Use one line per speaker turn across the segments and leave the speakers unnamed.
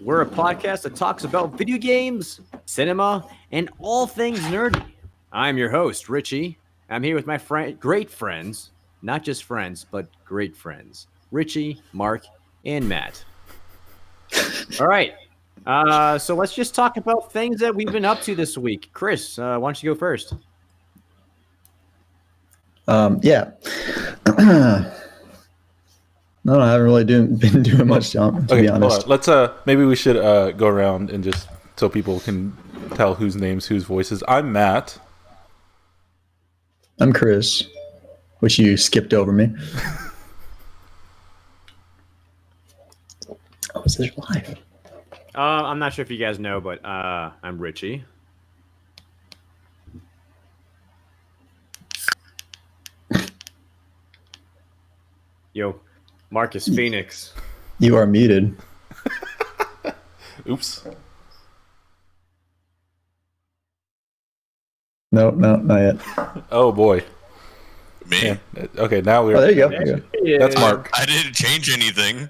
We're a podcast that talks about video games, cinema, and all things nerdy. I'm your host, Richy. I'm here with my great friends, not just friends, but great friends, Richy, Marc, and Matt. All right. So let's just talk about things that we've been up to this week. Chris, why don't you go first?
Yeah. No, I haven't really been doing much, to be honest.
Let's maybe we should go around and just so people can tell whose names, whose voices. I'm Matt.
I'm Chris, which you skipped over me. Oh, is this live?
I'm not sure if you guys know, but I'm Richy. Yo, Marcus Phoenix.
You are muted.
Oops.
No, not yet.
Oh boy.
Me?
Yeah. Okay, now we're.
Oh, there you go.
Yeah.
That's Marc.
I didn't change anything.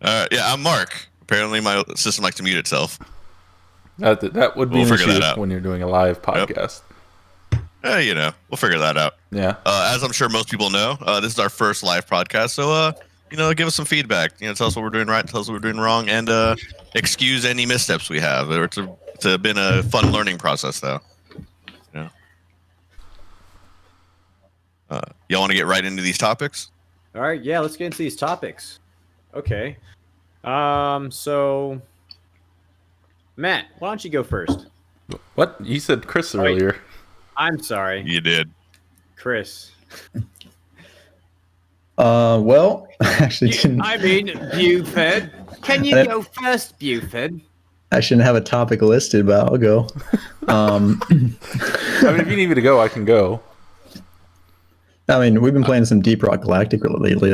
Yeah, I'm Marc. Apparently, my system likes to mute itself.
That would be
We'll
an
figure that
issue
out.
when you're doing a live podcast.
We'll figure that out.
Yeah.
As I'm sure most people know, this is our first live podcast, so give us some feedback. Tell us what we're doing right, tell us what we're doing wrong, and excuse any missteps we have. It's been a fun learning process, though. Y'all want to get right into these topics?
All right, yeah, let's get into these topics. Okay. So Matt, why don't you go first?
What? You said Chris earlier.
I'm sorry.
You did.
Chris.
Well, actually didn't.
I mean, Buford. Can you go first, Buford?
I shouldn't have a topic listed, but I'll go.
I mean, if you need me to go, I can go.
I mean, we've been playing some Deep Rock Galactic lately.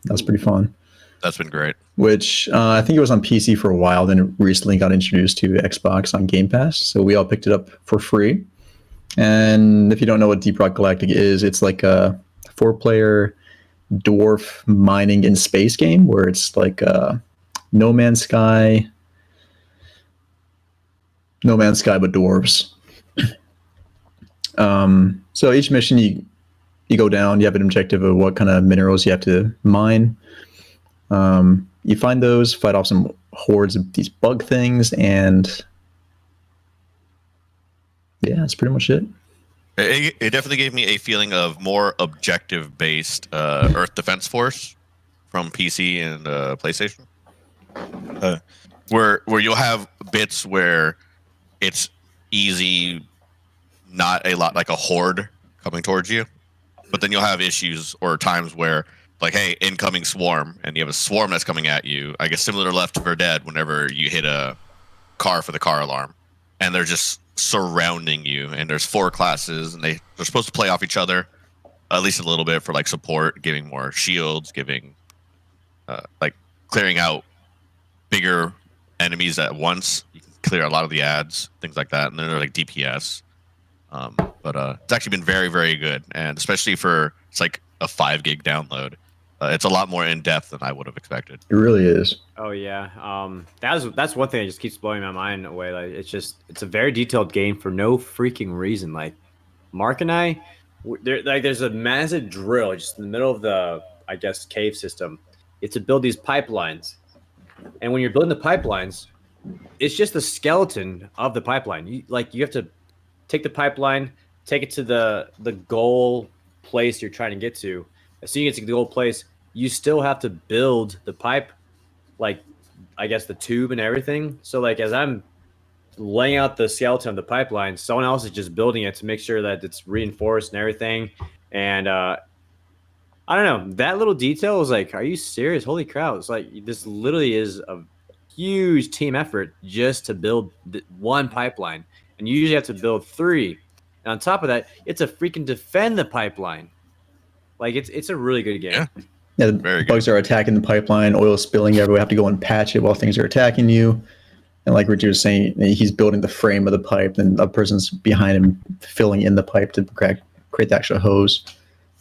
That's pretty fun.
That's been great.
Which I think it was on PC for a while, then it recently got introduced to Xbox on Game Pass. So we all picked it up for free. And if you don't know what Deep Rock Galactic is, it's like a 4-player dwarf mining in space game where it's like No Man's Sky but dwarves. So each mission you go down, you have an objective of what kind of minerals you have to mine. You find those, fight off some hordes of these bug things, and yeah, that's pretty much it.
It definitely gave me a feeling of more objective-based Earth Defense Force from PC and PlayStation, where you'll have bits where it's easy, not a lot like a horde coming towards you, but then you'll have issues or times where, like, hey, incoming swarm, and you have a swarm that's coming at you. I guess similar to Left 4 Dead, whenever you hit a car for the car alarm, and they're just surrounding you, and there's 4 classes, and they're supposed to play off each other, at least a little bit for like support, giving more shields, giving like clearing out bigger enemies at once. You can clear a lot of the ads, things like that, and then they're like DPS. But it's actually been very, very good, and especially for it's like a 5 gig download. It's a lot more in depth than I would have expected.
It really is.
Oh yeah, that's one thing that just keeps blowing my mind away. Like it's a very detailed game for no freaking reason. Like Marc and I, there's a massive drill just in the middle of the cave system. It's to build these pipelines, and when you're building the pipelines, it's just the skeleton of the pipeline. You have to take the pipeline, take it to the goal place you're trying to get to. As soon as you get to the goal place, you still have to build the pipe, like the tube and everything. So like as I'm laying out the skeleton of the pipeline, someone else is just building it to make sure that it's reinforced and everything. And I don't know, that little detail was like, are you serious? Holy crap. It's like this literally is a huge team effort just to build one pipeline. And you usually have to build 3. And on top of that, it's a freaking defend the pipeline. Like it's a really good game.
Yeah, the bugs are attacking the pipeline, oil spilling everywhere. We have to go and patch it while things are attacking you. And like Richard was saying, he's building the frame of the pipe, and a person's behind him filling in the pipe to create the actual hose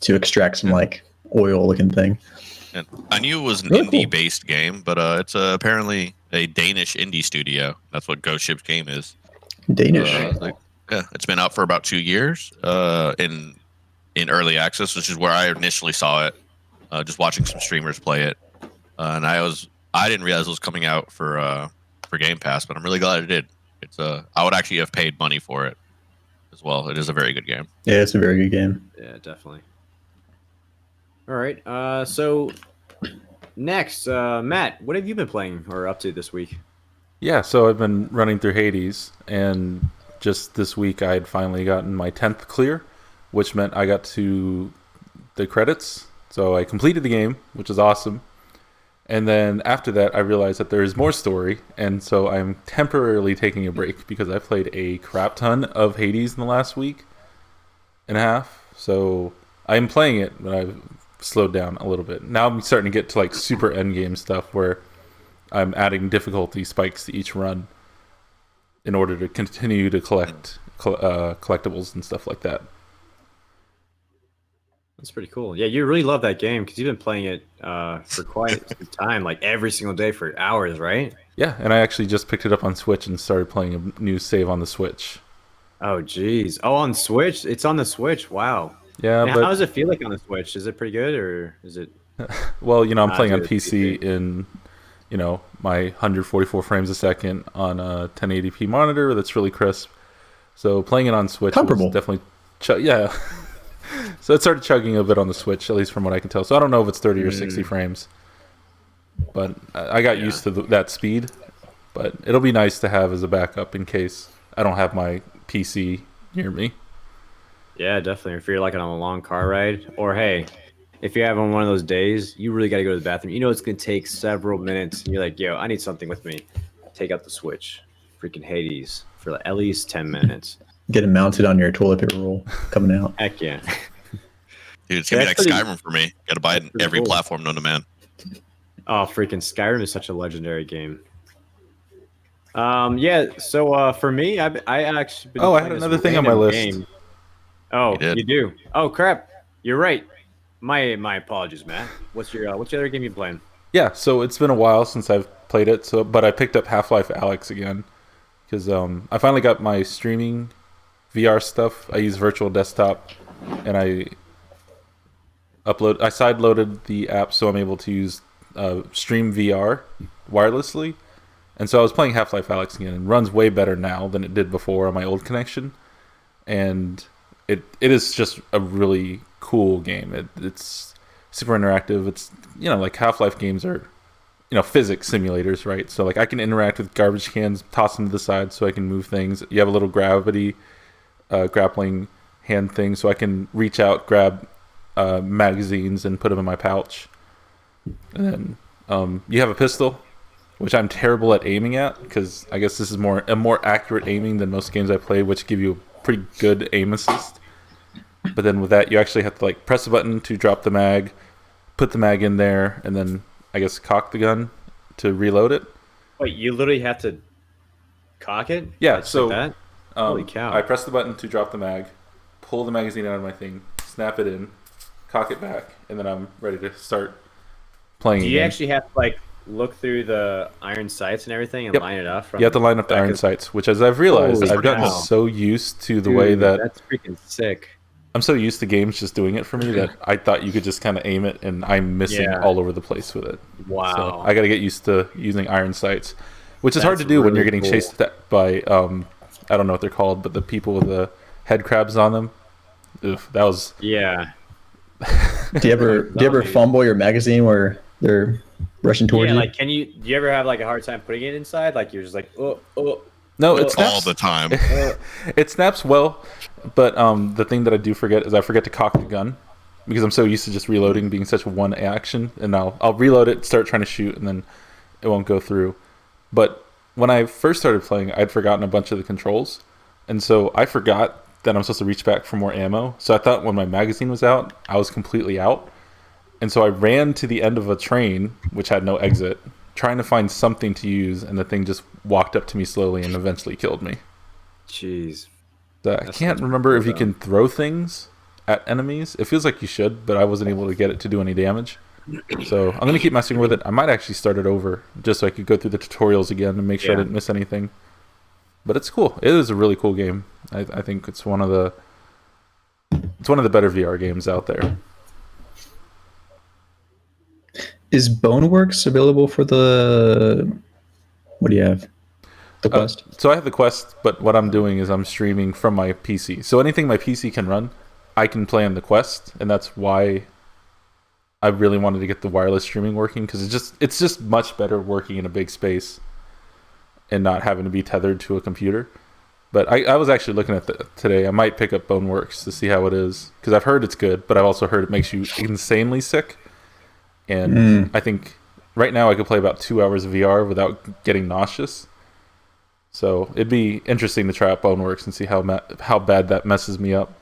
to extract some like oil looking thing.
And I knew it was an
Really cool.
indie-based game, but it's apparently a Danish indie studio. That's what Ghost Ship's game is.
Danish.
Yeah, it's been out for about 2 years in early access, which is where I initially saw it. Just watching some streamers play it, and I didn't realize it was coming out for Game Pass, but I'm really glad it did. It's I would actually have paid money for it as well. It is a very good game.
Yeah, it's a very good game.
Yeah, definitely. All right. So next, Matt, what have you been playing or up to this week?
Yeah, so I've been running through Hades, and just this week I had finally gotten my 10th clear, which meant I got to the credits. So I completed the game, which is awesome. And then after that, I realized that there is more story, and so I'm temporarily taking a break because I played a crap ton of Hades in the last week and a half. So I'm playing it, but I've slowed down a little bit. Now I'm starting to get to like super endgame stuff where I'm adding difficulty spikes to each run in order to continue to collect collectibles and stuff like that.
That's pretty cool. Yeah, you really love that game because you've been playing it for quite some time, like every single day for hours, right?
Yeah, and I actually just picked it up on Switch and started playing a new save on the Switch.
Oh, geez. Oh, on Switch? It's on the Switch. Wow.
Yeah,
Now,
but
how does it feel like on the Switch? Is it pretty good, or is it?
well, I'm playing on
good.
PC in, my 144 frames a second on a 1080p monitor that's really crisp. So playing it on Switch
Comparable.
was definitely, yeah. So it started chugging a bit on the Switch, at least from what I can tell. So I don't know if it's 30 or 60 frames, but I got used to that speed. But it'll be nice to have as a backup in case I don't have my PC near me.
Yeah, definitely. If you're like on a long car ride, or hey, if you're having one of those days, you really got to go to the bathroom. You know it's gonna take several minutes, and you're like, "Yo, I need something with me." Take out the Switch, freaking Hades for like at least 10 minutes.
Get it mounted on your toilet paper roll coming out.
Heck yeah.
Dude, it's gonna be like
That's
Skyrim for me. Got to buy it in every
cool.
platform known to man.
Oh, freaking Skyrim is such a legendary game. Yeah. So for me, I actually. Been
Oh, I
playing
had
this
another thing on my
random
list.
game. Oh,
You did.
you do. Oh crap! You're right. My apologies, Matt. What's your other game you playing?
Yeah, so it's been a while since I've played it. But I picked up Half-Life Alyx again because I finally got my streaming VR stuff. I use virtual desktop, and I sideloaded the app so I'm able to use Stream VR wirelessly. And so I was playing Half-Life Alyx again, and it runs way better now than it did before on my old connection. And it is just a really cool game. It's super interactive. It's, like Half-Life games are, physics simulators, right? So like I can interact with garbage cans, toss them to the side so I can move things. You have a little gravity grappling hand thing so I can reach out, grab magazines and put them in my pouch. And then you have a pistol, which I'm terrible at aiming at because I guess this is a more accurate aiming than most games I play, which give you a pretty good aim assist. But then with that, you actually have to like press a button to drop the mag, put the mag in there, and then I guess cock the gun to reload it.
Wait, you literally have to cock it?
Yeah,
Just
so
like that? Holy cow!
I press the button to drop the mag, pull the magazine out of my thing, snap it in, cock it back, and then I'm ready to start playing.
Do you
again.
actually have to like look through the iron sights and everything and
Yep.
line it up? From
You have to line up the
back
iron
of-
sights, which, as I've realized,
Holy
I've gotten
cow.
so used to the
Dude,
way that
that's freaking sick.
I'm so used to games just doing it for me that I thought you could just kind of aim it, and I'm missing
Yeah.
all over the place with it.
Wow.
So I got to get used to using iron sights, which is hard to
That's
do when you're
really
getting
cool.
chased by I don't know what they're called, but the people with the head crabs on them. Oof, that was
Yeah.
Do you ever fumble your magazine where they're rushing towards
Yeah,
you?
like do you ever have like a hard time putting it inside? Like you're just like, oh.
no, it
All
snaps
All the time.
It snaps well, but the thing that I do forget is I forget to cock the gun because I'm so used to just reloading being such one action, and I'll reload it, start trying to shoot, and then it won't go through. But when I first started playing, I'd forgotten a bunch of the controls, and so I forgot that I'm supposed to reach back for more ammo. So I thought when my magazine was out, I was completely out, and so I ran to the end of a train which had no exit, trying to find something to use, and the thing just walked up to me slowly and eventually killed me.
Jeez.
I can't remember if you can throw things at enemies. It feels like you should, but I wasn't able to get it to do any damage. So I'm gonna keep messing with it. I might actually start it over just so I could go through the tutorials again and make sure I didn't miss anything. But it's cool. It is a really cool game. I think it's one of the better VR games out there.
Is Boneworks available for the? What do you have? The Quest.
So I have the Quest, but what I'm doing is I'm streaming from my PC. So anything my PC can run, I can play on the Quest, and that's why I really wanted to get the wireless streaming working, because it's just much better working in a big space and not having to be tethered to a computer. But I was actually looking at today. I might pick up Boneworks to see how it is, because I've heard it's good, but I've also heard it makes you insanely sick. And I think right now I could play about 2 hours of VR without getting nauseous. So it'd be interesting to try out Boneworks and see how bad that messes me up.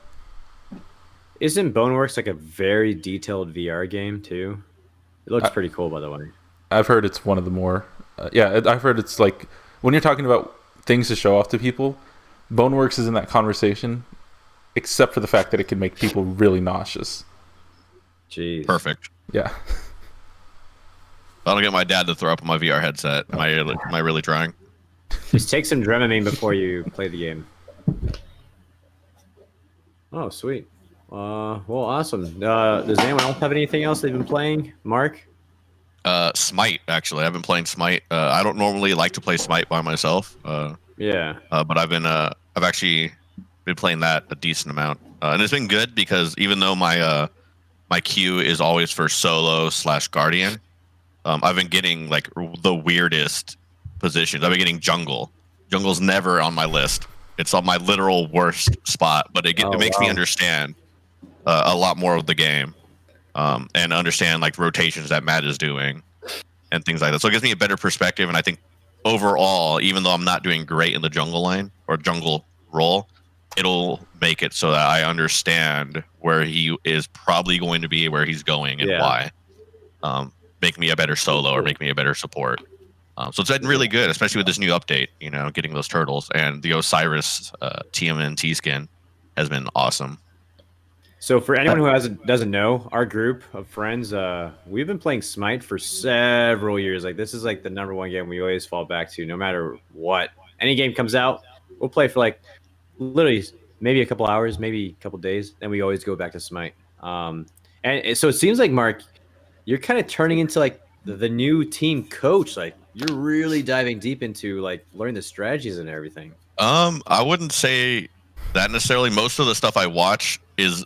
Isn't Boneworks like a very detailed VR game too? It looks pretty cool, by the way.
I've heard it's one of the more... I've heard it's like... When you're talking about things to show off to people, Boneworks is in that conversation, except for the fact that it can make people really nauseous.
Jeez.
Perfect.
Yeah.
I'll get my dad to throw up on my VR headset. Am I really trying?
Just take some Dramamine before you play the game. Oh, sweet. Well, awesome. Does anyone else have anything else they've been playing? Mark?
Smite, actually. I've been playing Smite. I don't normally like to play Smite by myself.
Yeah.
But I've actually been playing that a decent amount. And it's been good because even though my queue is always for solo / guardian, I've been getting like the weirdest positions. I've been getting jungle. Jungle's never on my list. It's on my literal worst spot, but it makes me understand a lot more of the game, and understand like rotations that Matt is doing and things like that. So it gives me a better perspective, and I think overall, even though I'm not doing great in the jungle lane or jungle role, it'll make it so that I understand where he is probably going to be, where he's going, and why. Make me a better solo or make me a better support. So it's been really good, especially with this new update, getting those turtles, and the Osiris TMNT skin has been awesome.
So for anyone who doesn't know, our group of friends, we've been playing Smite for several years. Like, this is like the #1 game we always fall back to, no matter what. Any game comes out, we'll play for like literally maybe a couple hours, maybe a couple days, then we always go back to Smite. And so it seems like, Mark, you're kind of turning into like the new team coach. Like, you're really diving deep into like learning the strategies and everything.
I wouldn't say that necessarily. Most of the stuff I watch is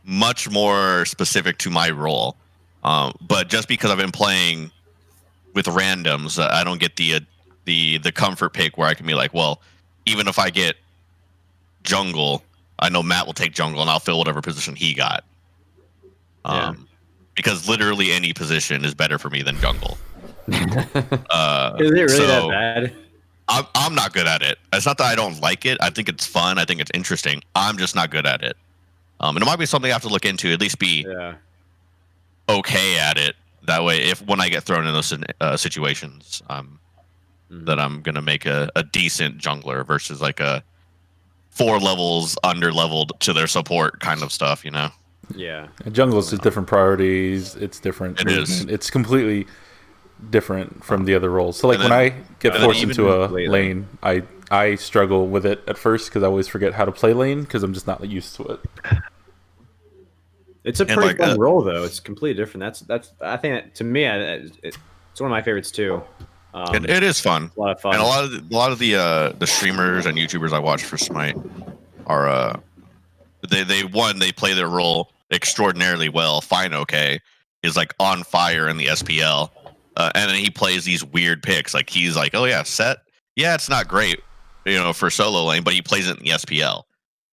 much more specific to my role. But just because I've been playing with randoms, I don't get the comfort pick where I can be like, well, even if I get jungle, I know Matt will take jungle and I'll fill whatever position he got. Because literally any position is better for me than jungle.
Is it really that bad?
I'm not good at it. It's not that I don't like it. I think it's fun. I think it's interesting. I'm just not good at it. And it might be something I have to look into, at least be okay at it. That way, when I get thrown in those situations, that I'm going to make a decent jungler versus like a 4 levels under-leveled to their support kind of stuff,
Yeah. And jungle is just different priorities. It's different.
It is.
It's completely different from the other roles. So like when I get forced into a lane, I struggle with it at first because I always forget how to play lane because I'm just not used to it.
It's a pretty fun role though. It's completely different. That's I think that, to me, it's one of my favorites too.
And it is fun.
A lot of fun.
And a lot of the streamers and YouTubers I watch for Smite are they play their role extraordinarily well. Fine, okay, is like on fire in the SPL, and then he plays these weird picks. Like he's like, oh yeah, set. Yeah, it's not great, for solo lane, but he plays it in the SPL,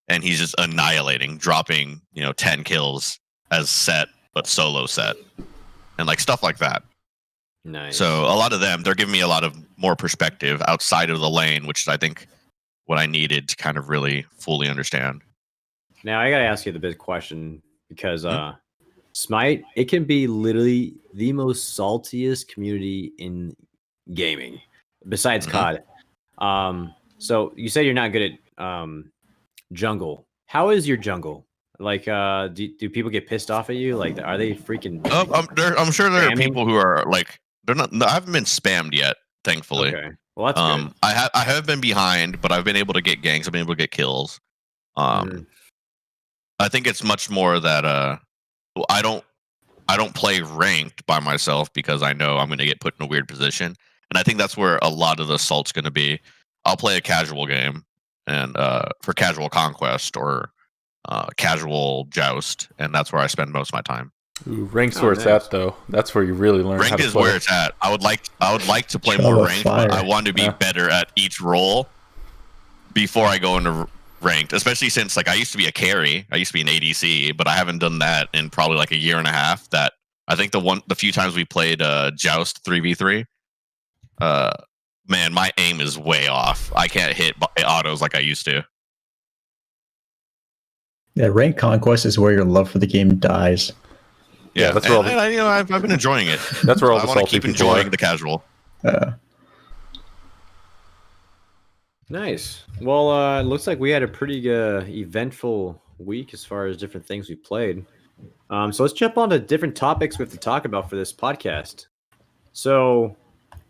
and he's just annihilating, dropping 10 kills as set, but solo set, and like stuff like that.
Nice.
So a lot of them, they're giving me a lot of more perspective outside of the lane, which is I think what I needed to kind of really fully understand.
Now I gotta ask you the big question because Smite, it can be literally the most saltiest community in gaming, besides COD. So you say you're not good at jungle. How is your jungle? Like, do people get pissed off at you? Like, are they freaking?
I'm sure there are
Spamming?
people who are like they're not. No, I haven't been spammed yet, thankfully.
Okay, well that's good.
I have been behind, but I've been able to get ganks. I've been able to get kills. I think it's much more that I don't play ranked by myself because I know I'm going to get put in a weird position, and I think that's where a lot of the assault's going to be. I'll play a casual game and for casual conquest or casual joust, and that's where I spend most of my time.
Ooh, rank's where it's at, though. That's where you really learn.
Ranked
how to
is
play.
where it's at. I would like to play
Trial
more
of
ranked,
Fire.
but I want to be better at each role before I go into ranked. Especially since like I used to be a carry, I used to be an ADC, but I haven't done that in probably like a year and a half. That I think the few times we played Joust 3v3, man, my aim is way off. I can't hit autos like I used to.
Yeah, rank conquest is where your love for the game dies.
Yeah,
that's where all the-
I've been enjoying it.
That's where all
I
the
want to
salty
keep
people
enjoying
are.
the casual.
Nice. Well, it looks like we had a pretty eventful week as far as different things we played. So let's jump on to different topics we have to talk about for this podcast. So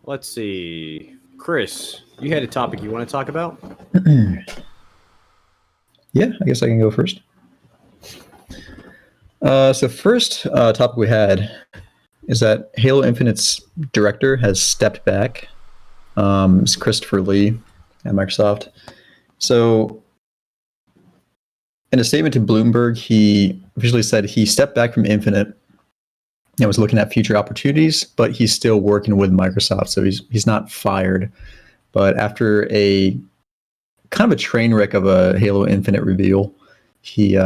let's see. Chris, you had a topic you want to talk about?
Yeah, I guess I can go first. So first topic we had is that Halo Infinite's director has stepped back. It's Christopher Lee at Microsoft. So in a statement to Bloomberg, he officially said he stepped back from Infinite and was looking at future opportunities, but he's still working with Microsoft, so he's not fired. But after a kind of a train wreck of a Halo Infinite reveal, he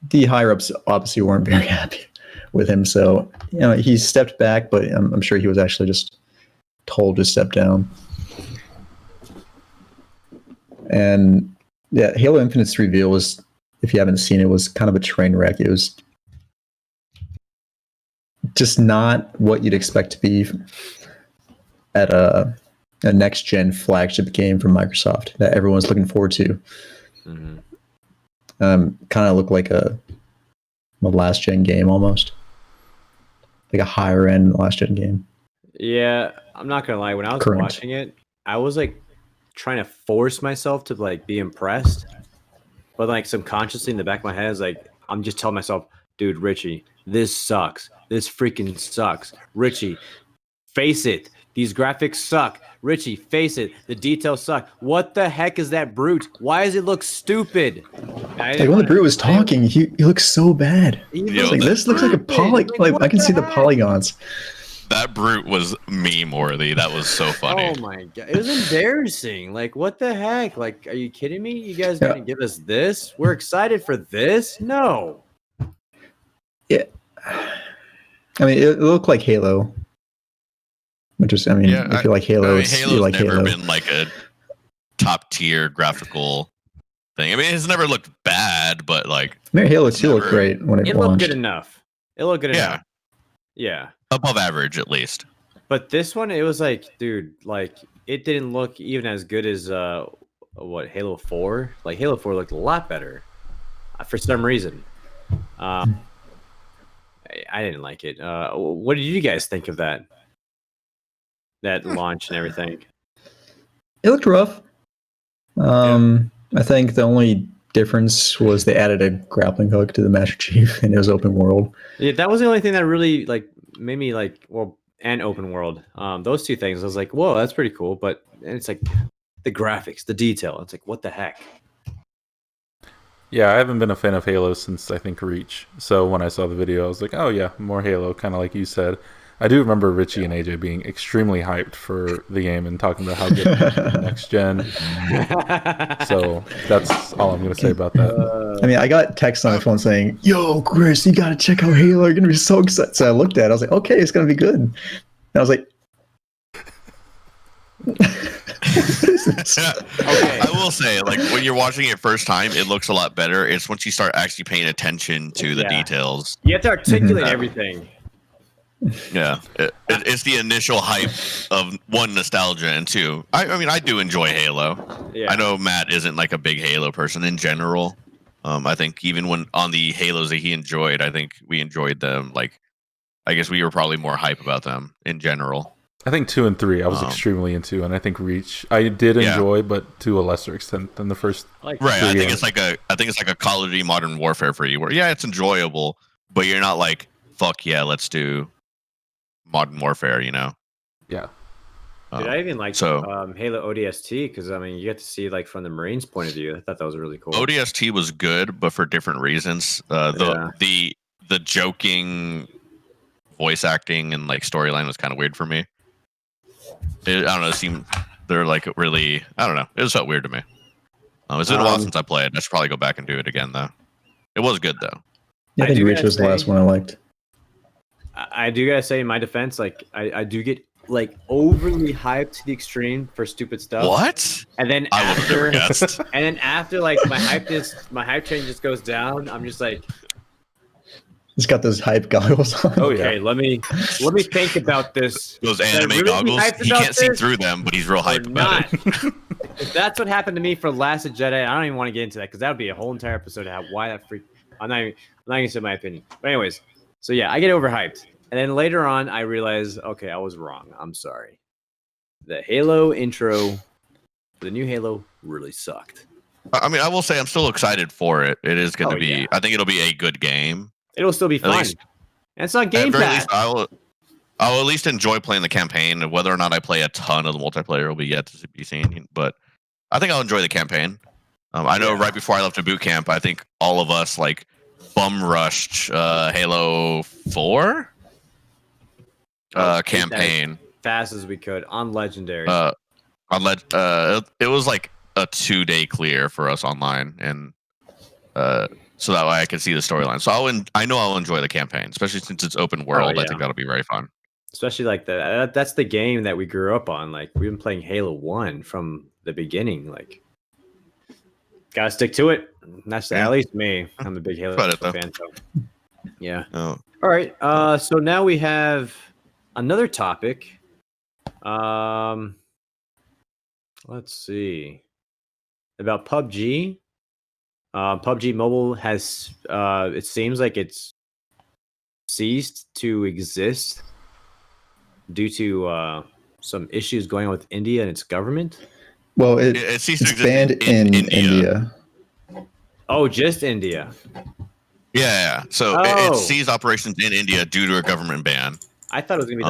the higher ups obviously weren't very happy with him, so he stepped back. But I'm sure he was actually just told to step down. And yeah, Halo Infinite's reveal was, if you haven't seen it, was kind of a train wreck. It was just not what you'd expect to be at a next gen flagship game from Microsoft that everyone's looking forward to.
Mm-hmm.
Kind of looked like a last gen game almost, like a higher end last gen game.
Yeah, I'm not gonna lie. When I was watching it, I was like trying to force myself to like be impressed, but like subconsciously in the back of my head is like I'm just telling myself, dude, Richy, this sucks. This freaking sucks. Richy, face it. These graphics suck. Richy, face it. The details suck. What the heck is that brute? Why does it look stupid?
Like when the brute was talking, he looks so bad. Like, this looks like a poly. Like I can see the polygons.
That brute was meme worthy. That was so funny.
Oh my god, it was embarrassing. Like, what the heck? Like, are you kidding me? You guys gonna give us this? We're excited for this? No.
Yeah, I mean, it looked like Halo, which is, I mean, if you like Halo,
Halo's
like
never
Halo.
been like a top tier graphical thing. I mean, it's never looked bad, but like,
I mean, Halo 2 looked great when it launched.
Looked good enough. It looked good enough. Yeah.
Above average, at least.
But this one, it was like, dude, like it didn't look even as good as what, Halo 4? Like Halo 4 looked a lot better for some reason. I didn't like it. What did you guys think of that launch and everything?
It looked rough. I think the only difference was they added a grappling hook to the Master Chief, and it was open world.
Yeah, that was the only thing that really like made me like, well, and open world. Those two things, I was like, whoa, that's pretty cool. But it's like the graphics, the detail. It's like, what the heck?
Yeah, I haven't been a fan of Halo since I think Reach. So when I saw the video, I was like, oh yeah, more Halo, kind of like you said. I do remember Richy and AJ being extremely hyped for the game and talking about how good it is for the next gen. So that's all I'm going to say about that.
I mean, I got texts on my phone saying, yo, Chris, you got to check out Halo. You're going to be so excited. So I looked at it. I was like, okay, it's going to be good. And I was like, what is this?
Okay. I will say, like, when you're watching it first time, it looks a lot better. It's once you start actually paying attention to the details.
You have to articulate everything.
Yeah, it's the initial hype of one, nostalgia, and two, I mean, I do enjoy Halo. Yeah. I know Matt isn't like a big Halo person in general, I think even when on the Halos that he enjoyed, I think we enjoyed them. Like, I guess we were probably more hype about them in general.
I think 2 and 3 I was extremely into, and I think Reach I did enjoy, but to a lesser extent than the first.
Right. I think it's like a Call of Duty Modern Warfare for you, where it's enjoyable, but you're not like, fuck yeah, let's do Modern Warfare,
Yeah.
Dude, I even like Halo ODST because I mean you get to see like from the Marines' point of view. I thought that was really cool.
ODST was good, but for different reasons. The joking voice acting and like storyline was kind of weird for me. I don't know. It seemed they're like really. I don't know. It just felt weird to me. It's been a while since I played. I should probably go back and do it again though. It was good though.
Yeah, I think Rich was the last one I liked.
I do gotta say, in my defense, like I do get like overly hyped to the extreme for stupid stuff.
What?
And then after, like my hype train just goes down. I'm just like,
he's got those hype goggles on.
Oh yeah.
Okay, let me think about this.
Those anime goggles. He can't see through them, but he's real hyped about it.
If that's what happened to me for Last Jedi, I don't even want to get into that because that would be a whole entire episode to have why that freak. I'm not gonna say my opinion. But anyways, so yeah, I get overhyped. And then later on, I realized, okay, I was wrong. I'm sorry. The Halo intro, the new Halo, really sucked.
I mean, I will say I'm still excited for it. It is going to be. Yeah. I think it'll be a good game.
It'll still be fun. And it's not Game Pass.
I'll at least enjoy playing the campaign. Whether or not I play a ton of the multiplayer will be yet to be seen. But I think I'll enjoy the campaign. I know right before I left to boot camp, I think all of us like bum rushed Halo 4. Campaign
fast as we could on Legendary.
It was like a 2-day clear for us online, and so that way I could see the storyline. So I know I'll enjoy the campaign, especially since it's open world. Oh, yeah. I think that'll be very fun.
Especially like that's the game that we grew up on. Like we've been playing Halo 1 from the beginning. Like gotta stick to it. That's at least me. I'm a big Halo fan. So. Yeah.
Oh.
All right. So now we have another topic. Let's see. About PUBG. PUBG Mobile has it seems like it's ceased to exist due to some issues going on with India and its government.
Well, it's banned in India.
Oh, just India.
Yeah. So it ceased operations in India due to a government ban.
I thought it was gonna be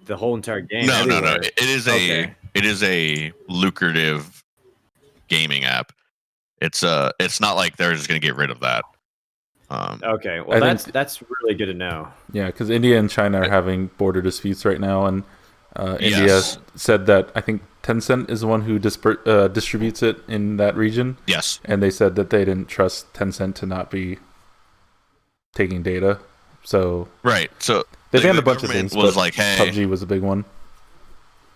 the whole entire game.
No. It is a lucrative gaming app. It's not like they're just gonna get rid of that.
Okay, well that's really good to know.
Yeah, because India and China are having border disputes right now, and India said that I think Tencent is the one who distributes it in that region.
Yes,
and they said that they didn't trust Tencent to not be taking data. So
so
they banned a bunch of things.
Was like, hey,
PUBG was a big one.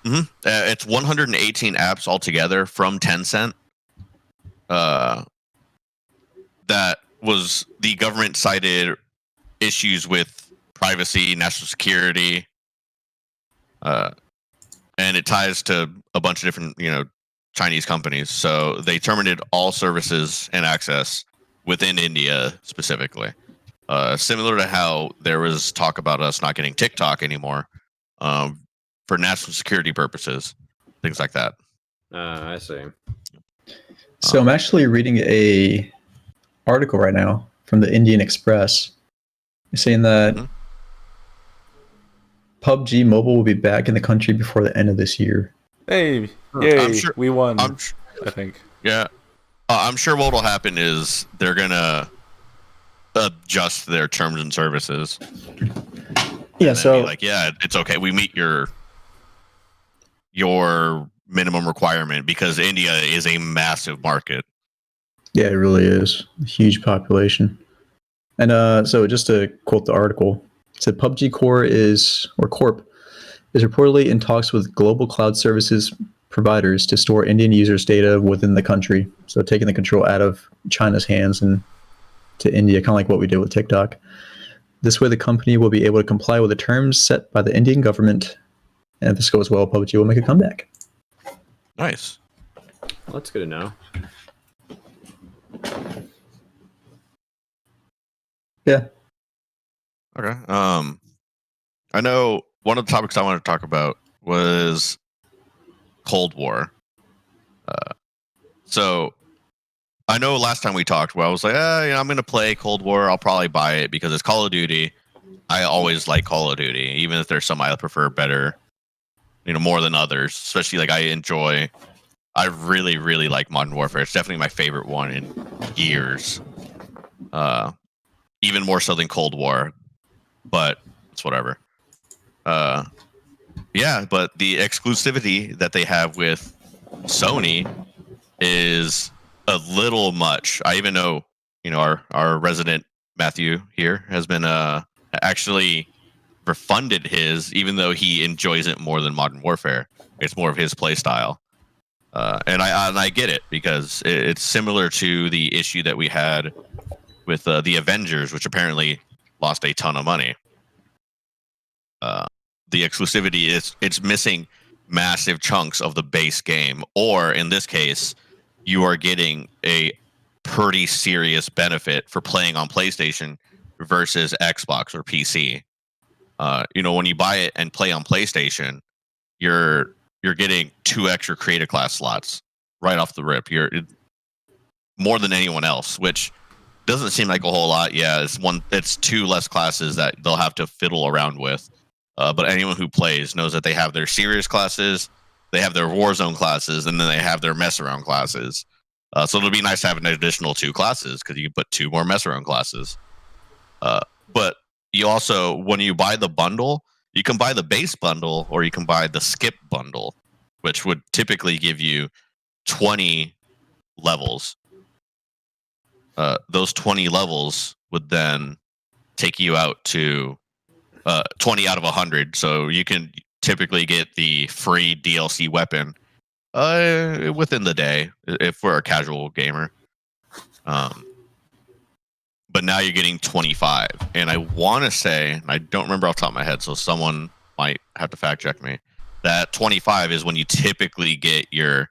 Mm-hmm. It's 118 apps altogether from Tencent. That was the government cited issues with privacy, national security, and it ties to a bunch of different, Chinese companies. So they terminated all services and access within India specifically. Similar to how there was talk about us not getting TikTok anymore for national security purposes, things like that.
I see.
So I'm actually reading a article right now from the Indian Express saying that PUBG Mobile will be back in the country before the end of this year.
Hey, yay, we won. I think.
Yeah. I'm sure what will happen is they're going to adjust their terms and services.
Yeah, so
like, yeah, it's okay. We meet your minimum requirement because India is a massive market.
Yeah, it really is. A huge population. And so just to quote the article, it said PUBG Corp is reportedly in talks with global cloud services providers to store Indian users' data within the country. So taking the control out of China's hands and to India, kind of like what we did with TikTok. This way the company will be able to comply with the terms set by the Indian government. And if this goes well, PUBG will make a comeback.
Nice.
Well, that's good to know.
Yeah.
Okay. I know one of the topics I wanted to talk about was Cold War. So I know last time we talked, where I was like, I'm going to play Cold War. I'll probably buy it because it's Call of Duty. I always like Call of Duty, even if there's some I prefer better, more than others. Especially like I really, really like Modern Warfare. It's definitely my favorite one in years. Even more so than Cold War, but it's whatever. Yeah, but the exclusivity that they have with Sony is a little much. I even know, our resident Matthew here has been actually refunded his, even though he enjoys it more than Modern Warfare. It's more of his play style. And I get it, because it's similar to the issue that we had with the Avengers, which apparently lost a ton of money. The exclusivity it's missing massive chunks of the base game, or in this case, you are getting a pretty serious benefit for playing on PlayStation versus Xbox or PC. When you buy it and play on PlayStation, you're getting 2 extra creative class slots right off the rip. You're more than anyone else, which doesn't seem like a whole lot. Yeah, it's 2 less classes that they'll have to fiddle around with. But anyone who plays knows that they have their serious classes, they have their Warzone classes, and then they have their mess around classes. So it'll be nice to have an additional 2 classes, because you can put 2 more mess around classes. But you also, when you buy the bundle, you can buy the base bundle or you can buy the skip bundle, which would typically give you 20 levels. Those 20 levels would then take you out to 20 out of 100. So you can typically get the free DLC weapon within the day if we're a casual gamer. But now you're getting 25. And I want to say, I don't remember off the top of my head, so someone might have to fact check me, that 25 is when you typically get your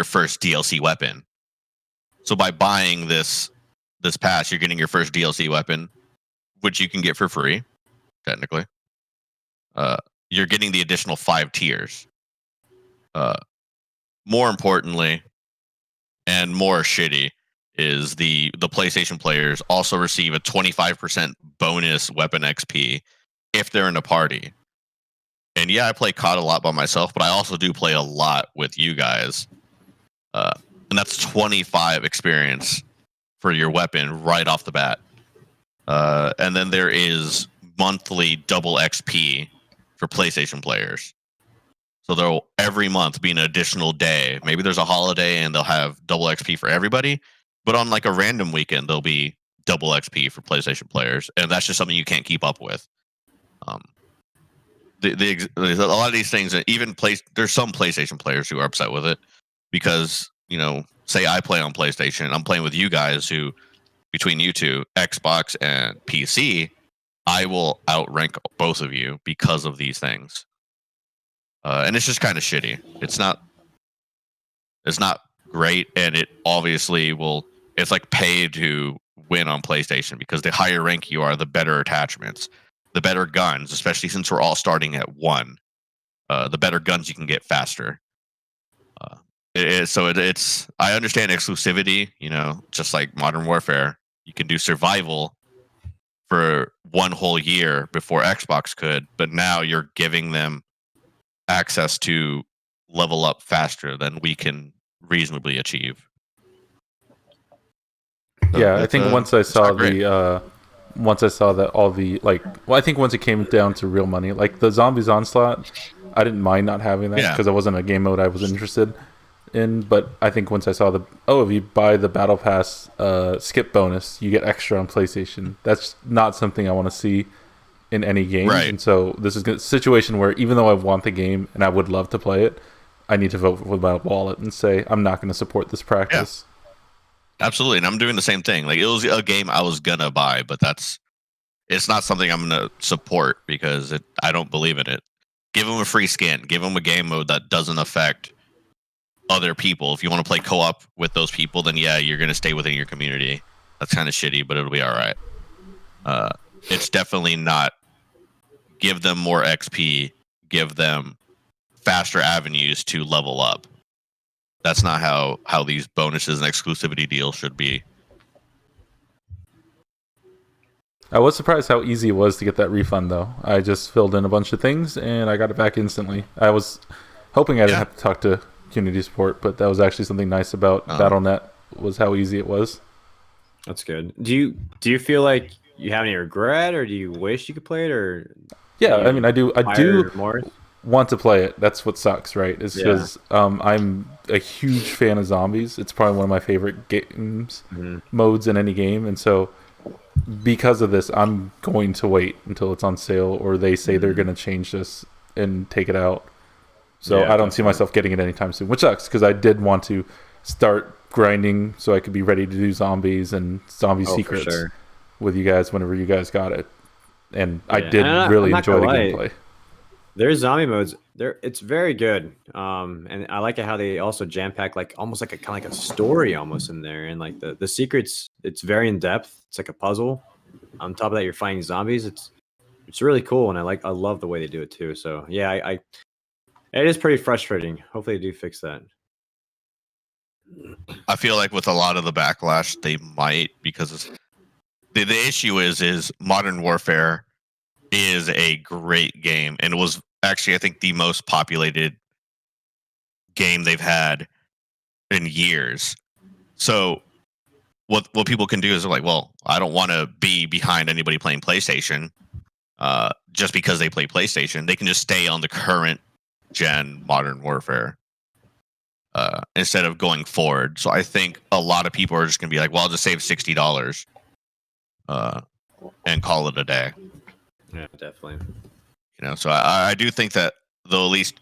first DLC weapon. So by buying this pass, you're getting your first DLC weapon, which you can get for free, technically. You're getting the additional 5 tiers. More importantly, and more shitty, is the PlayStation players also receive a 25% bonus weapon XP if they're in a party. And yeah, I play COD a lot by myself, but I also do play a lot with you guys. And that's 25 experience for your weapon right off the bat. And then there is monthly double XP for PlayStation players. So there'll every month be an additional day. Maybe there's a holiday and they'll have double XP for everybody. But on like a random weekend, there'll be double XP for PlayStation players. And that's just something you can't keep up with. There's a lot of these things that there's some PlayStation players who are upset with it because, say I play on PlayStation, I'm playing with you guys who, between you two, Xbox and PC, I will outrank both of you because of these things. And it's just kind of shitty. It's not great, and it obviously it's like pay to win on PlayStation, because the higher rank you are, the better attachments, the better guns, especially since we're all starting at 1. The better guns you can get faster. It's I understand exclusivity, just like Modern Warfare. You can do survival for 1 whole year before Xbox could, but now you're giving them access to level up faster than we can reasonably achieve. So
yeah, I think once I saw that all the I think once it came down to real money, like the Zombies Onslaught, I didn't mind not having that because it wasn't a game mode I was interested in. But I think once I saw if you buy the Battle Pass skip bonus, you get extra on PlayStation. That's not something I want to see in any game. Right. And so this is a situation where even though I want the game and I would love to play it, I need to vote with my wallet and say I'm not going to support this practice.
Yeah. Absolutely, and I'm doing the same thing. Like, it was a game I was gonna buy, but it's not something I'm gonna support because I don't believe in it. Give them a free skin. Give them a game mode that doesn't affect other people. If you want to play co-op with those people, then yeah, you're gonna stay within your community. That's kind of shitty, but it'll be all right. It's definitely not give them more XP, give them faster avenues to level up. That's not how these bonuses and exclusivity deals should be.
I was surprised how easy it was to get that refund, though. I just filled in a bunch of things, and I got it back instantly. I was hoping I didn't have to talk to community support, but that was actually something nice about Battle.net, was how easy it was.
That's good. Do you feel like you have any regret, or do you wish you could play it, or?
Yeah, I mean, I do
more?
want to play it. That's what sucks, right? Is because I'm a huge fan of zombies. It's probably one of my favorite games modes in any game, and so because of this, I'm going to wait until it's on sale, or they say they're going to change this and take it out. So I don't see myself getting it anytime soon, which sucks because I did want to start grinding so I could be ready to do zombies and zombie secrets with you guys whenever you guys got it. And I did really enjoy the gameplay.
There's zombie modes. It's very good. And I like it how they also jam pack almost like a story almost in there. And like the secrets, it's very in depth. It's like a puzzle. On top of that, you're fighting zombies. It's really cool, and I love the way they do it too. So yeah, it is pretty frustrating. Hopefully they do fix that.
I feel like with a lot of the backlash, they might, because the issue is Modern Warfare is a great game, and it was actually, I think, the most populated game they've had in years. So what people can do is they're like, well, I don't want to be behind anybody playing PlayStation just because they play PlayStation. They can just stay on the current gen Modern Warfare instead of going forward. So I think a lot of people are just going to be like, well, I'll just save $60 and call it a day.
Yeah, definitely.
So I do think that they'll at least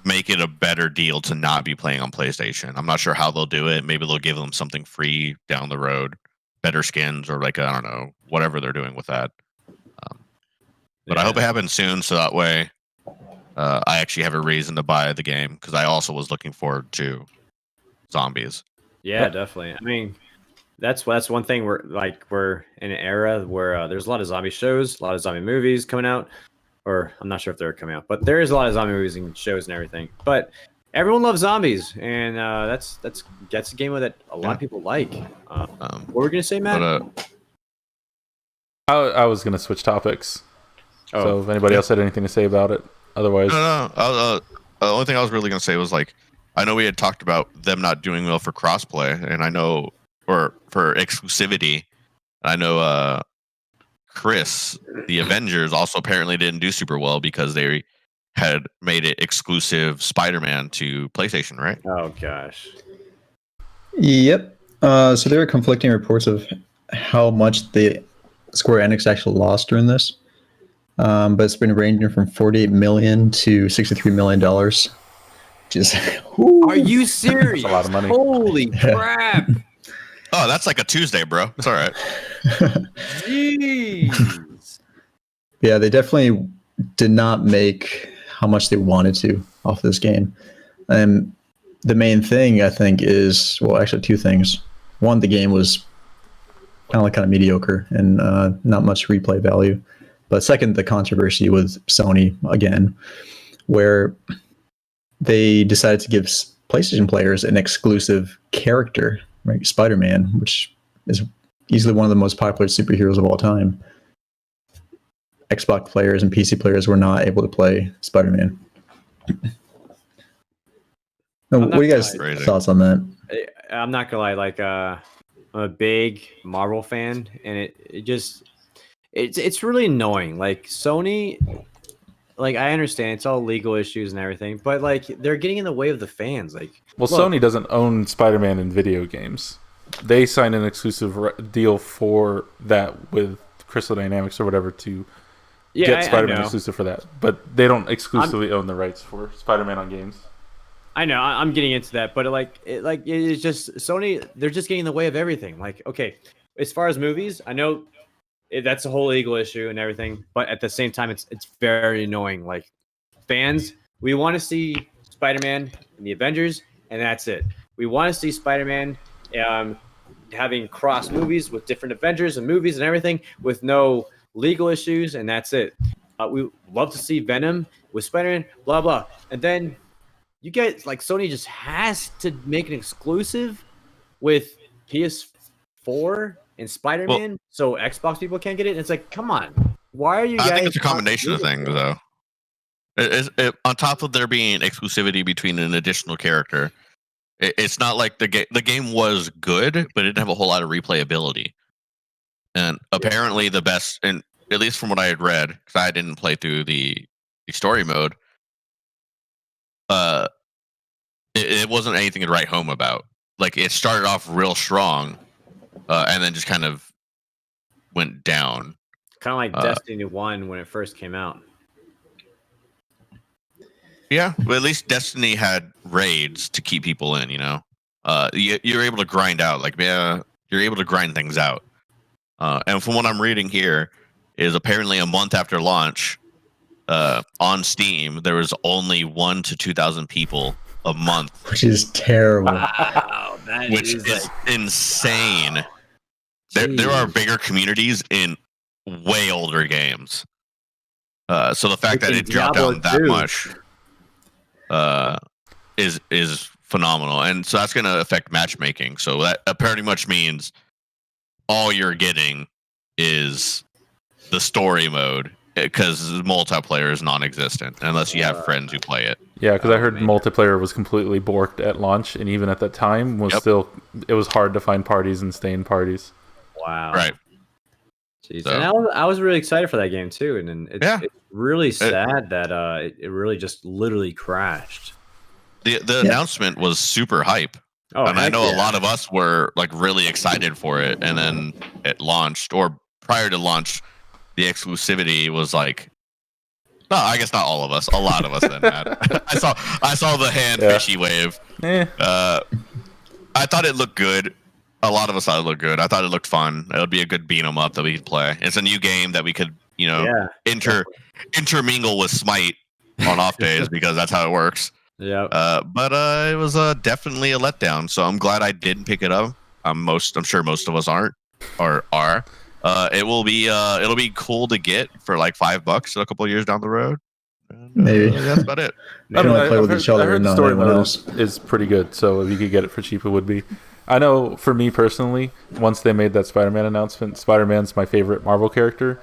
make it a better deal to not be playing on PlayStation. I'm not sure how they'll do it. Maybe they'll give them something free down the road, better skins, or I don't know, whatever they're doing with that. But I hope it happens soon, so that way I actually have a reason to buy the game, because I also was looking forward to zombies.
Yeah, definitely. I mean, that's one thing. We're in an era where there's a lot of zombie shows, a lot of zombie movies coming out. Or I'm not sure if they're coming out, but there is a lot of zombie movies and shows and everything. But everyone loves zombies, and that's a game that a lot of people like. What were we gonna say, Matt?
I was gonna switch topics. So if anybody else had anything to say about it, otherwise,
no. The only thing I was really gonna say was I know we had talked about them not doing well for crossplay, and I know, or for exclusivity. I know Chris, the Avengers, also apparently didn't do super well because they had made it exclusive Spider-Man to PlayStation, right?
Oh gosh.
Yep. So there are conflicting reports of how much the Square Enix actually lost during this, but it's been ranging from $48 million to $63 million. Just
are you serious?
That's a lot of money.
Holy crap!
Oh, that's like a Tuesday, bro. It's all right.
Jeez.
Yeah, they definitely did not make how much they wanted to off this game. And the main thing, I think, is, well, actually two things. One, the game was kind of mediocre and not much replay value. But second, the controversy with Sony, again, where they decided to give PlayStation players an exclusive character, right? Spider-Man, which is easily one of the most popular superheroes of all time. Xbox players and PC players were not able to play Spider-Man. What are you guys' thoughts on that?
I'm not gonna lie, I'm a big Marvel fan, and it's really annoying. Sony, I understand it's all legal issues and everything, but they're getting in the way of the fans.
Look, Sony doesn't own Spider-Man in video games. They signed an exclusive deal for that with Crystal Dynamics or whatever to get Spider-Man exclusive for that. But they don't exclusively own the rights for Spider-Man on games.
I know, I'm getting into that, but it's just Sony. They're just getting in the way of everything. Okay, as far as movies, I know that's a whole legal issue and everything, but at the same time, it's very annoying. Fans, we want to see Spider-Man in the Avengers, and that's it. We want to see Spider-Man having cross movies with different Avengers and movies and everything with no legal issues, and that's it. We love to see Venom with Spider-Man, blah blah, and then you get like Sony just has to make an exclusive with PS4 and Spider-Man, so Xbox people can't get it. And it's like, come on, why are you guys?
I think it's a combination of things, though. On top of there being exclusivity between an additional character, it's not like the game was good, but it didn't have a whole lot of replayability. And apparently, the best, and at least from what I had read, because I didn't play through the story mode, it wasn't anything to write home about. Like, it started off real strong, and then just kind of went down.
Kind of like Destiny 1 when it first came out.
Yeah, but at least Destiny had raids to keep people in, you know? You're able to grind out. Like, yeah, you're able to grind things out. And from what I'm reading here, is apparently a month after launch, on Steam, there was only 1,000 to 2,000 people a month.
Which is terrible.
Wow,
which is insane. There are bigger communities in way older games. So the fact that it dropped down that much is phenomenal, and so that's going to affect matchmaking. So that pretty much means all you're getting is the story mode, because multiplayer is non-existent unless you have friends who play it.
Yeah, because I heard multiplayer was completely borked at launch, and even at that time was still, it was hard to find parties and stay in parties.
Wow.
Right.
Jeez. So. And I was really excited for that game too, and it's really sad that it really just literally crashed.
The announcement was super hype.
Oh,
and I know a lot of us were like really excited for it, and then it launched, or prior to launch, the exclusivity was like, no, I guess not all of us, a lot of us then had. I saw the hand fishy wave. I thought it looked good. A lot of us thought it looked good. I thought it looked fun. It would be a good beat 'em up that we could play. It's a new game that we could, intermingle with SMITE on off days because that's how it works.
Yeah.
But it was definitely a letdown. So I'm glad I didn't pick it up. I'm sure most of us aren't or are. It'll be cool to get for like $5 a couple of years down the road.
Maybe
that's about it.
I heard the
story mode is pretty good, so if you could get it for cheap, it would be. I know for me personally, once they made that Spider-Man announcement, Spider-Man's my favorite Marvel character.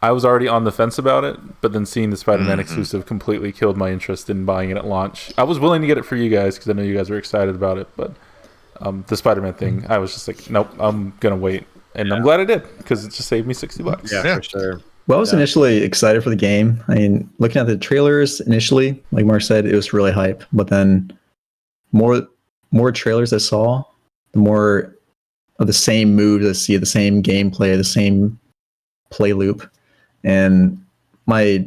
I was already on the fence about it, but then seeing the Spider-Man exclusive completely killed my interest in buying it at launch. I was willing to get it for you guys because I know you guys were excited about it, but the Spider-Man thing, I was just like, nope, I'm gonna wait, and I'm glad I did because it just saved me $60.
Yeah, for sure.
Well, I was initially excited for the game. I mean, looking at the trailers initially, like Marc said, it was really hype. But then more trailers I saw, the more of the same moves I see, the same gameplay, the same play loop. And my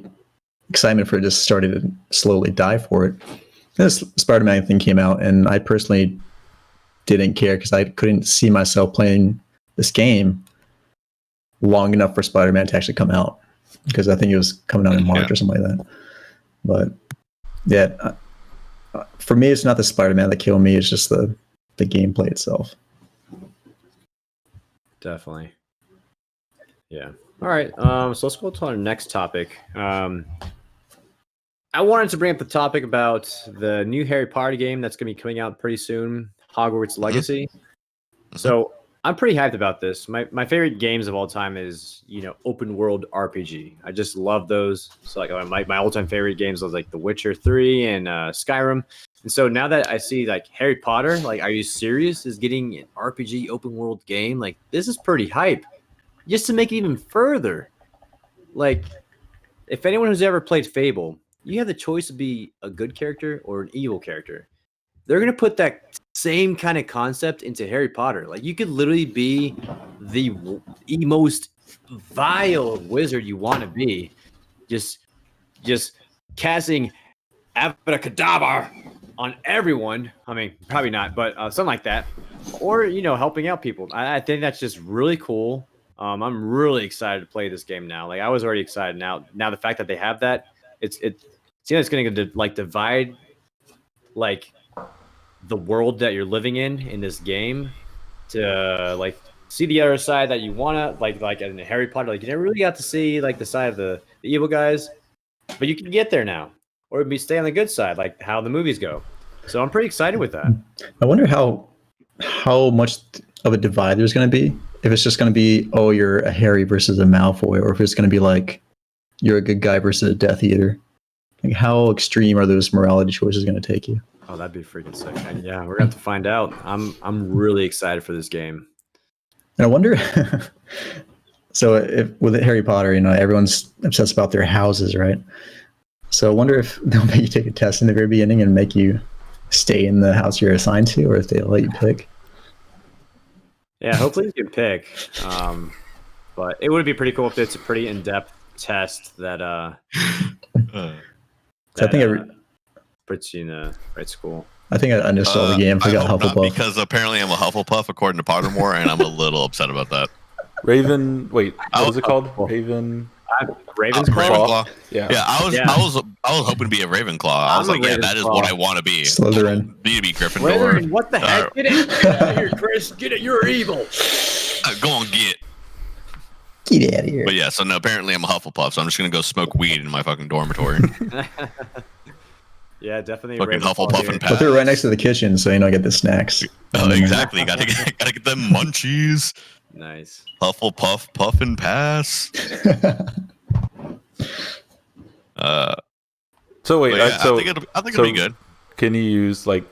excitement for it just started to slowly die for it. This Spider-Man thing came out, and I personally didn't care because I couldn't see myself playing this game long enough for Spider-Man to actually come out, because I think it was coming out in March or something like that. But yeah, for me, it's not the Spider-Man that killed me. It's just the gameplay itself.
Definitely. Yeah. All right. So let's go to our next topic. I wanted to bring up the topic about the new Harry Potter game that's going to be coming out pretty soon, Hogwarts Legacy. So I'm pretty hyped about this. My favorite games of all time is, open world RPG. I just love those. So like my all time favorite games was like The Witcher 3 and Skyrim. And so now that I see like Harry Potter, like, are you serious? Is getting an RPG open world game? Like, this is pretty hype. Just to make it even further, like, if anyone who's ever played Fable, you have the choice to be a good character or an evil character. They're going to put that same kind of concept into Harry Potter. Like, you could literally be the most vile wizard you want to be. Just casting abracadabra on everyone. I mean, probably not, but something like that. Or, helping out people. I think that's just really cool. I'm really excited to play this game now. Like, I was already excited. Now the fact that they have that, it's going to like divide like the world that you're living in this game to like see the other side that you wanna like in Harry Potter. Like you never really got to see like the side of the evil guys, but you can get there now, or maybe stay on the good side, like how the movies go. So I'm pretty excited with that.
I wonder how much of a divide there's going to be. If it's just going to be, oh, you're a Harry versus a Malfoy, or if it's going to be like you're a good guy versus a Death Eater. Like, how extreme are those morality choices going to take you?
Oh, that'd be freaking sick. And yeah, we're gonna have to find out. I'm really excited for this game.
And I wonder. So, if with Harry Potter, everyone's obsessed about their houses, right? So, I wonder if they'll make you take a test in the very beginning and make you stay in the house you're assigned to, or if they'll let you pick.
Yeah, hopefully you can pick. But it would be pretty cool if it's a pretty in-depth test that
So I think
puts you in the right school.
I think I uninstalled the game if I got
hope not,
Hufflepuff.
because apparently I'm a Hufflepuff according to Pottermore, and I'm a little upset about that.
Raven. Wait, what is it called? Raven.
Ravenclaw.
Yeah.
Yeah, I was hoping to be a Ravenclaw. I was like, yeah, that is what I want to be.
Slytherin.
Need to be Gryffindor.
Slytherin, what the heck? Get out of here, Chris. Get it. You're evil.
Go on, get.
Get out of here.
But yeah, so no, apparently I'm a Hufflepuff, so I'm just gonna go smoke weed in my fucking dormitory.
Yeah, definitely.
Fucking Hufflepuff and
But
pass.
they're right next to the kitchen, so get the snacks.
Exactly. Gotta get them munchies.
Nice.
Hufflepuff, puff and pass.
So wait,
Yeah,
so
I think it'll be good.
can you use the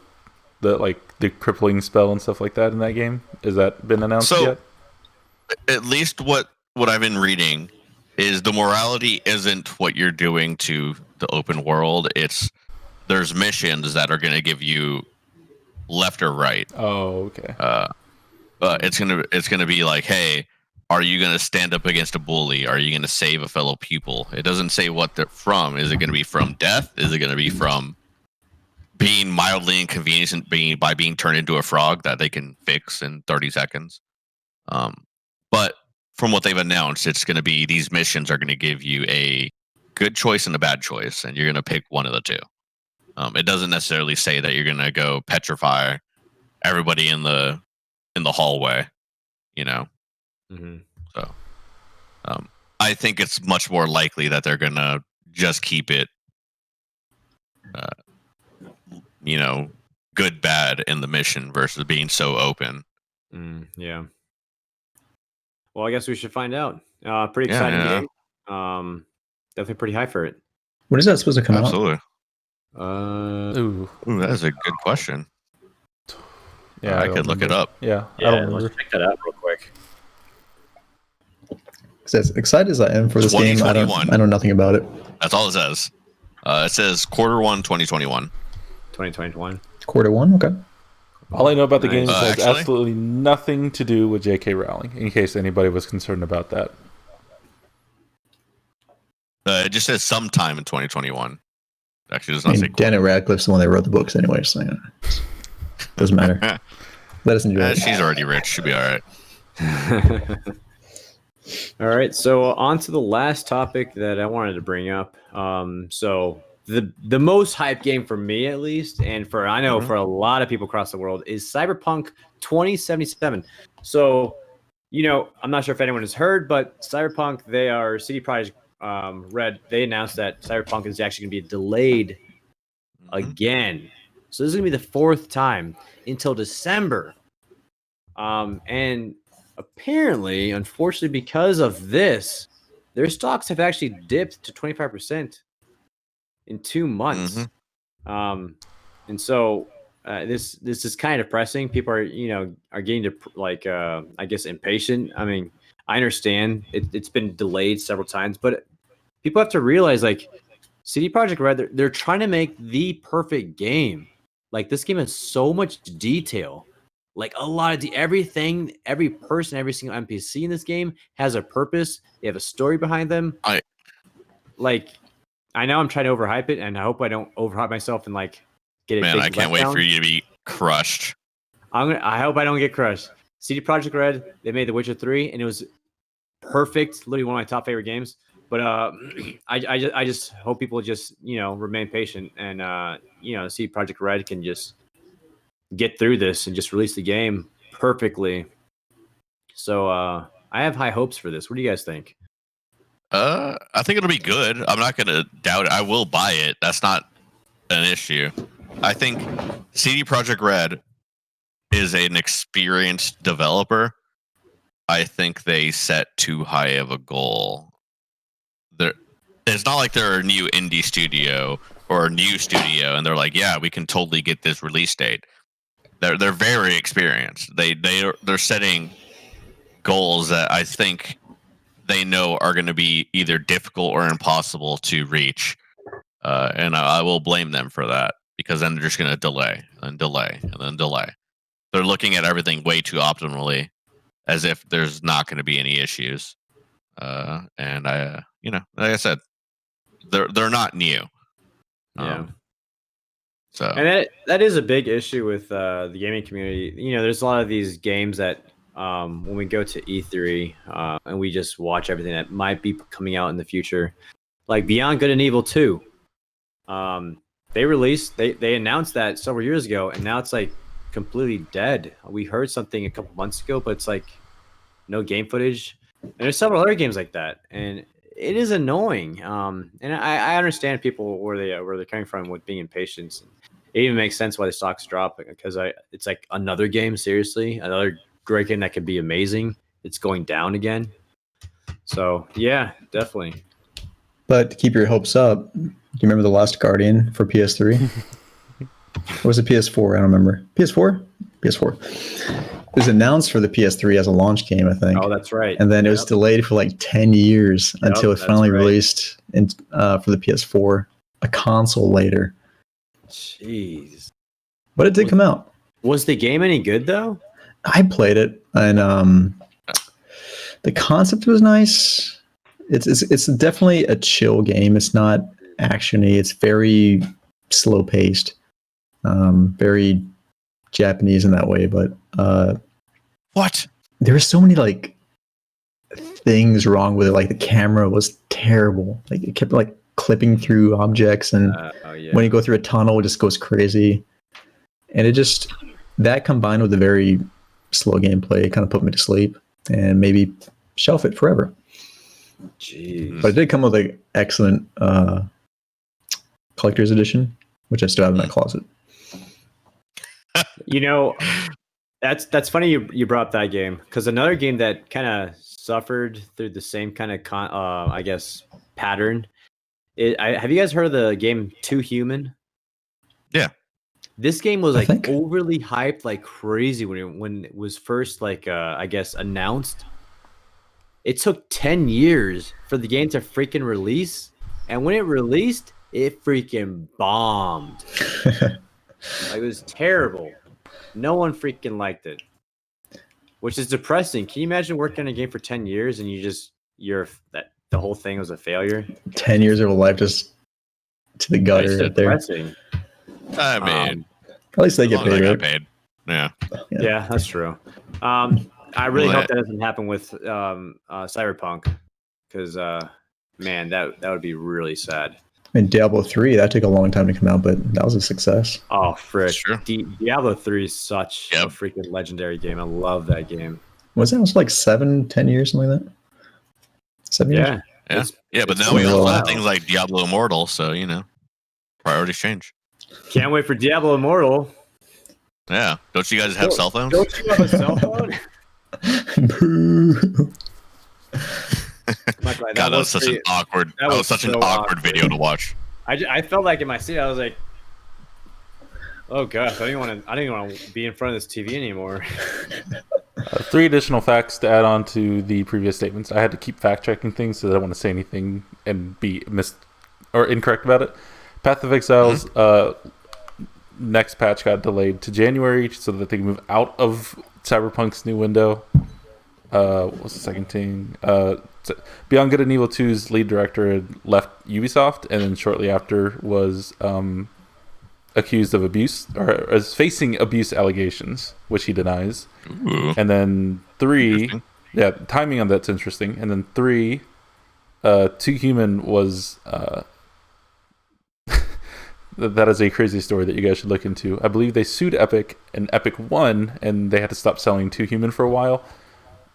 crippling spell and stuff like that in that game? Has that been announced
So-
yet?
At least what I've been reading is the morality isn't what you're doing to the open world. There's missions that are gonna give you left or right.
Oh, okay.
It's gonna be like, hey, are you gonna stand up against a bully? Are you gonna save a fellow pupil? It doesn't say what they're from. Is it gonna be from death? Is it gonna be from being mildly inconvenienced by being turned into a frog that they can fix in 30 seconds? But from what they've announced, it's gonna be these missions are gonna give you a good choice and a bad choice, and you're gonna pick one of the two. It doesn't necessarily say that you're gonna go petrify everybody in the hallway,
Mm-hmm.
So, I think it's much more likely that they're gonna just keep it, good bad in the mission versus being so open.
Yeah. Well, I guess we should find out. Pretty
Yeah,
exciting
yeah.
game. Definitely pretty high for it.
When is that supposed to come out?
Absolutely.
Ooh,
Ooh, that is a good question.
yeah.
I
don't
could look it
remember.
up.
Yeah, I
Yeah,
don't remember.
let's check that out real quick.
As excited as I am for this game, I
2021.
know nothing about it.
That's all it says. It says Q1 2021.
2021.
Quarter one, okay.
All I know about the game is
Nice.
it has
Actually?
absolutely nothing to do with J.K. Rowling. In case anybody was concerned about that.
It just says sometime in 2021. Actually, does
I
not say.
mean, Daniel Radcliffe's the one that wrote the books anyway, so doesn't matter. Let us enjoy it.
She's already rich. She'll be all right.
All right, so on to the last topic that I wanted to bring up. So the most hyped game for me, at least, and I know for a lot of people across the world, is Cyberpunk 2077. So, I'm not sure if anyone has heard, but Cyberpunk, they are CD Projekt Red. They announced that Cyberpunk is actually going to be delayed again. So this is going to be the fourth time until December. And apparently, unfortunately, because of this, their stocks have actually dipped to 25% in 2 months. And so this is kind of depressing. People are getting to I guess impatient. I mean, I understand it's been delayed several times, but people have to realize CD Projekt Red, they're trying to make the perfect game. Like this game has so much detail. Like a lot of everything, every person, every single NPC in this game has a purpose. They have a story behind them. I know I'm trying to overhype it, and I hope I don't overhype myself and get it.
Man, I can't wait for you to be crushed.
I hope I don't get crushed. CD Projekt Red, they made The Witcher 3, and it was perfect. Literally one of my top favorite games. But I just hope people just remain patient, and CD Projekt Red can just get through this and just release the game perfectly. So I have high hopes for this. What do you guys think?
I think it'll be good. I'm not gonna doubt it. I will buy it. That's not an issue. I think CD Projekt Red is an experienced developer. I think they set too high of a goal. It's not like they're a new indie studio or a new studio, and they're like, yeah, we can totally get this release date. They're very experienced. They're setting goals that I think they know are going to be either difficult or impossible to reach, and I will blame them for that, because then they're just going to delay and delay and then delay. They're looking at everything way too optimally, as if there's not going to be any issues. And I, like I said, they're not new.
Yeah.
So
and that is a big issue with the gaming community. There's a lot of these games that when we go to E3 and we just watch everything that might be coming out in the future, like Beyond Good and Evil 2. They announced that several years ago, and now it's like completely dead. We heard something a couple months ago, but it's like no game footage. And there's several other games like that, and it is annoying. And I understand people where they're coming from with being impatient. It even makes sense why the stocks drop, because it's like another game, seriously, another great game that could be amazing. It's going down again. So yeah, definitely.
But to keep your hopes up, do you remember The Last Guardian for PS3? Or was it PS4? I don't remember. PS4? PS4. It was announced for the PS3 as a launch game, I think.
Oh, that's right.
And then it was delayed for like 10 years until it finally released for the PS4, a console later.
Jeez.
But it did come out.
Was the game any good, though?
I played it, and the concept was nice. It's definitely a chill game. It's not actiony. It's very slow paced, very Japanese in that way. But
what?
There were so many like things wrong with it. Like the camera was terrible. Like it kept like clipping through objects, and when you go through a tunnel, it just goes crazy. And it just, that combined with the very slow gameplay, kind of put me to sleep and maybe shelf it forever.
Jeez.
But it did come with an excellent collector's edition, which I still have in my closet.
That's funny you brought up that game, because another game that kind of suffered through the same kind of I guess pattern. Have you guys heard of the game Too Human?
Yeah.
This game was like overly hyped like crazy when it was first I guess announced. It took 10 years for the game to freaking release, and when it released, it freaking bombed. It was terrible. No one freaking liked it, which is depressing. Can you imagine working on a game for 10 years and that the whole thing was a failure?
10 years of a life just to the gutter right there.
I mean,
at least they get paid.
Got paid. Yeah,
that's true. I really hope that doesn't happen with Cyberpunk, because man, that would be really sad.
I mean, Diablo 3, that took a long time to come out, but that was a success.
Oh, frick.
Sure.
Diablo 3 is such a freaking legendary game. I love that game.
Was it like 7-10 years, something like that? 7 years?
Yeah, but now we also have things like Diablo Immortal, so, priorities change.
Can't wait for Diablo Immortal.
Yeah. Don't you guys have cell phones?
Don't you have a cell phone?
Boo.
God, that was such an awkward. That was such an awkward video to watch.
I felt like in my seat, I was like, "Oh gosh, I didn't want to be in front of this TV anymore."
3 additional facts to add on to the previous statements. I had to keep fact checking things, so I don't want to say anything and be or incorrect about it. Path of Exile's next patch got delayed to January so that they can move out of Cyberpunk's new window. What was the second thing? Beyond Good and Evil 2's lead director had left Ubisoft, and then shortly after was accused of abuse, or is facing abuse allegations, which he denies.
Ooh.
And then 3, timing on that's interesting. And then 3, Too Human was that is a crazy story that you guys should look into. I believe they sued Epic, and Epic won, and they had to stop selling To Human for a while.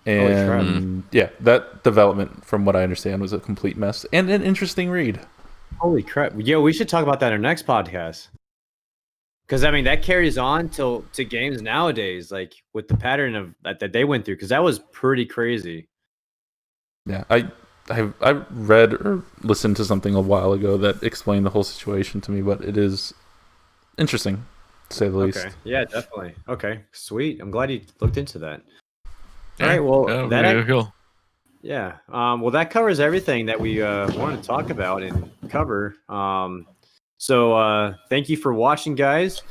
And yeah, that development, from what I understand, was a complete mess and an interesting read.
Holy crap! Yo, we should talk about that in our next podcast. Because I mean, that carries on to games nowadays, like with the pattern of that they went through. Because that was pretty crazy.
Yeah, I read or listened to something a while ago that explained the whole situation to me, but it is interesting, to say the least.
Okay. Yeah, definitely. Okay, sweet. I'm glad you looked into that.
Yeah,
All right. Well,
cool.
yeah. Well, that covers everything that we wanted to talk about and cover. So thank you for watching, guys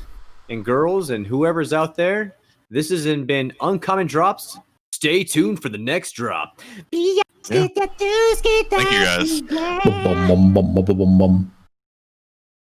and girls, and whoever's out there. This has been Uncommon Drops. Stay tuned for the next drop.
Yeah. Thank you, guys.
Bum, bum, bum, bum, bum, bum, bum.